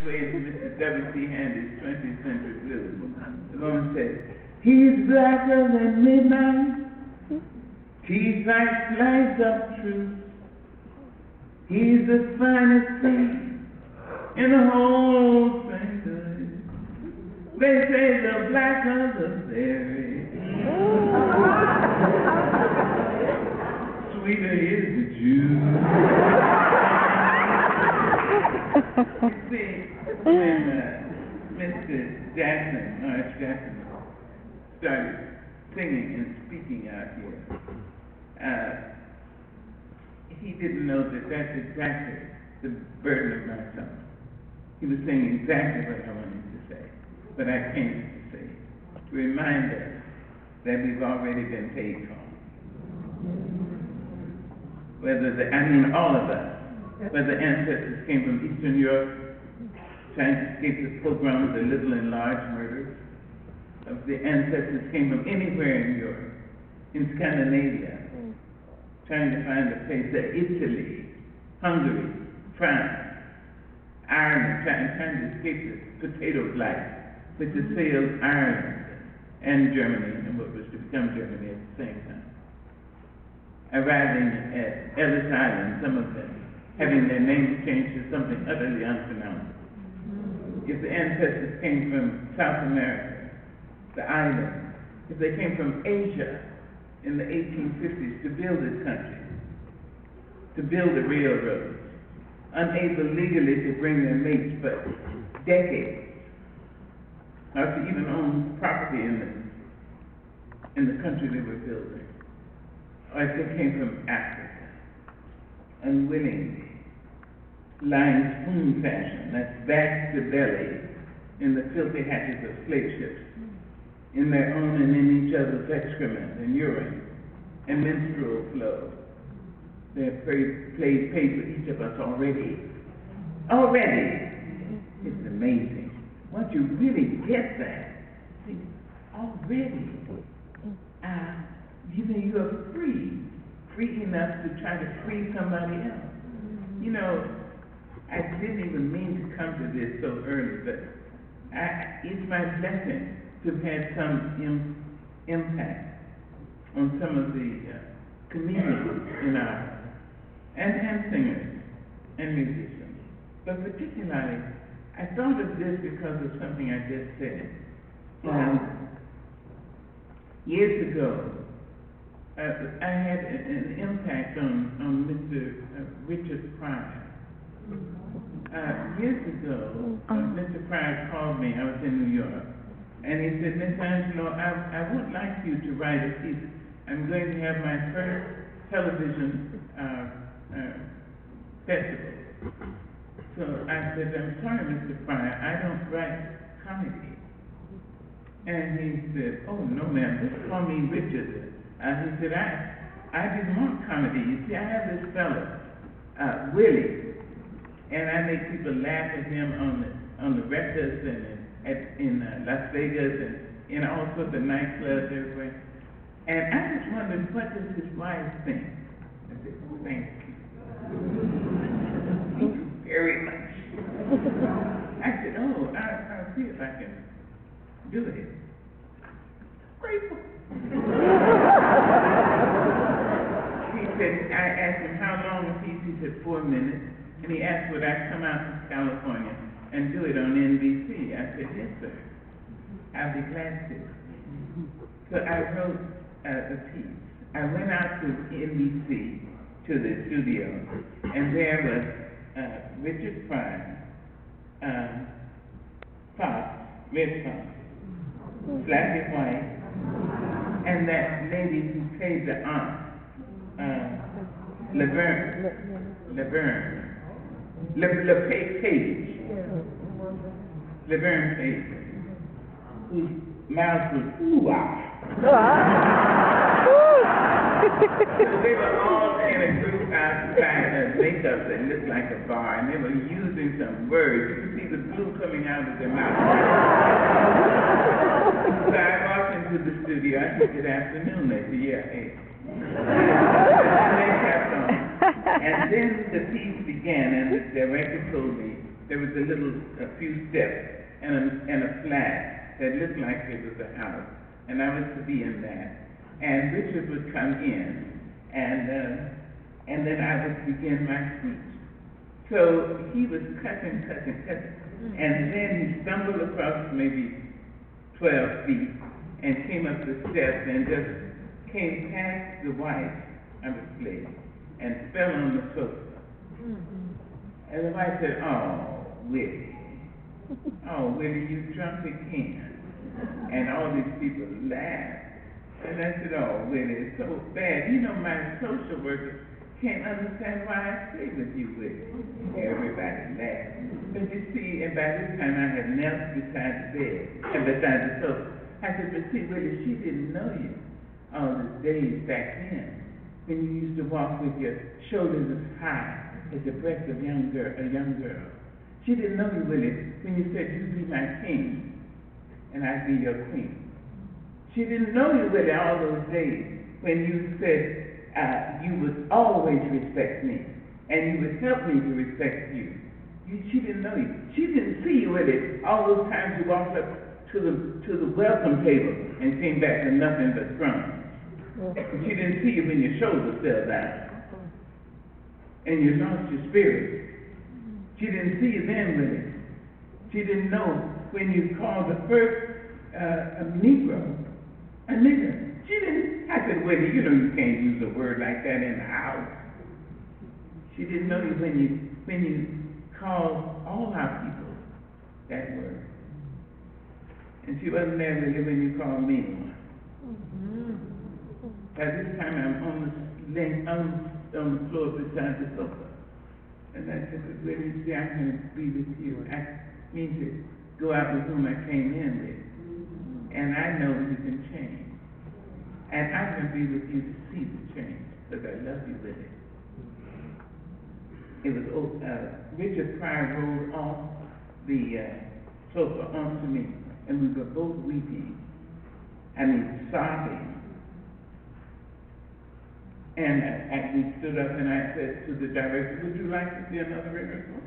way into Mr. W.C. Handy's 20th Century Blues. The woman said, he's blacker than midnight, teeth like slice of truth. He's the finest thing in the whole thing. They say the blacker the berry, sweeter is the juice. You see, when Mr. Jackson, Morris Jackson, started singing and speaking out here, he didn't know that that's exactly the burden of my song. He was saying exactly what I wanted to say, but I came to say, to remind us that we've already been paid for. All of us, whether ancestors came from Eastern Europe, trying to escape the pogroms, the little and large murders, of the ancestors came from anywhere in Europe, in Scandinavia, trying to find a place there, Italy, Hungary, France, Ireland, trying to escape the potato blight, which assailed Ireland and Germany, and what was to become Germany at the same time. Arriving at Ellis Island, some of them having their names changed to something utterly unpronounceable. If the ancestors came from South America, the islands, if they came from Asia in the 1850s to build this country, to build the railroads, unable legally to bring their mates for decades, or to even own property in the country they were building, or if they came from Africa, unwillingly, lying spoon fashion, that's back to belly, in the filthy hatches of slave ships, in their own and in each other's excrement and urine and menstrual flow. They have paid for each of us already. Already! It's amazing. Once you really get that, see, already, you are free enough to try to free somebody else. You know, I didn't even mean to come to this so early, but it's my blessing to have had some impact on some of the comedians in our, and singers and musicians. But particularly, I thought of this because of something I just said. Years ago, I had an impact on Mr. Richard Pryor. Years ago, Mr. Pryor called me. I was in New York, and he said, Miss Angelou, I would like you to write a piece. I'm going to have my first television festival. So I said, I'm sorry, Mr. Pryor, I don't write comedy. And he said, oh, no, ma'am, just call me Richard. He said, I didn't want comedy. You see, I have this fellow, Willie, and I make people laugh at him on the records and in Las Vegas and in all sorts of nightclubs everywhere. And I just wondered, what does his wife think? I said, thank you. Thank you very much. I said, oh, I'll see if I can do it. Grateful. He said, I asked him how long was he? He said 4 minutes. And he asked would I come out to California and do it on NBC. I said, yes, sir. I'll be glad to. So I wrote a piece. I went out to NBC, to the studio, and there was Richard Pryor, Fox, Red Fox, Flappy White, and that lady who played the aunt, Laverne, Page, whose mouth was ooh-ah. They were all in a group outside of makeup that looked like a bar, and they were using some words. You could see the glue coming out of their mouth. So I walked into the studio. I said, good afternoon. They said, yeah, hey. And they kept on. And then the piece began, and the director told me, the there was a few steps and a flat that looked like it was a house, and I was to be in that. And Richard would come in, and then I would begin my speech. So he was cutting, and then he stumbled across maybe 12 feet and came up the steps and just came past the wife of the slave and fell on the sofa. And the wife said, "Oh, Willie. Oh, Willie, you drunk again." And all these people laughed. And I said, "Oh, Willie, it's so bad. You know, my social worker can't understand why I stay with you, Willie." Everybody laughed. But you see, and by this time I had knelt beside the bed, and beside the sofa. I said, "But see, Willie, she didn't know you all the days back then, when you used to walk with your shoulders high at the breast of a young girl. She didn't know you, Willie, when you said, 'You be my king, and I'd be your queen.' She didn't know you, Willie, all those days when you said you would always respect me, and you would help me to respect you. She didn't know you. She didn't see you, Willie, all those times you walked up to the welcome table and came back with nothing but crumbs. She didn't see you when your shoulders fell down and you lost your spirit. She didn't see you then, Willie. She didn't know when you called the first a Negro a nigger. She didn't. I said, "Willie, you know you can't use a word like that in the house." She didn't know you when you called all our people that word. And she wasn't there, Willie, when you called me one. By this time I'm on the floor beside the sofa. And I said, "But Willie, see, I'm going to be with you. I mean to go out with whom I came in with. And I know you can change. And I'm going to be with you to see the change, because I love you, Willie." It was Richard Pryor rolled off the sofa onto me, and we were both weeping. I mean, sobbing. And we stood up, and I said to the director, "Would you like to see another rehearsal?"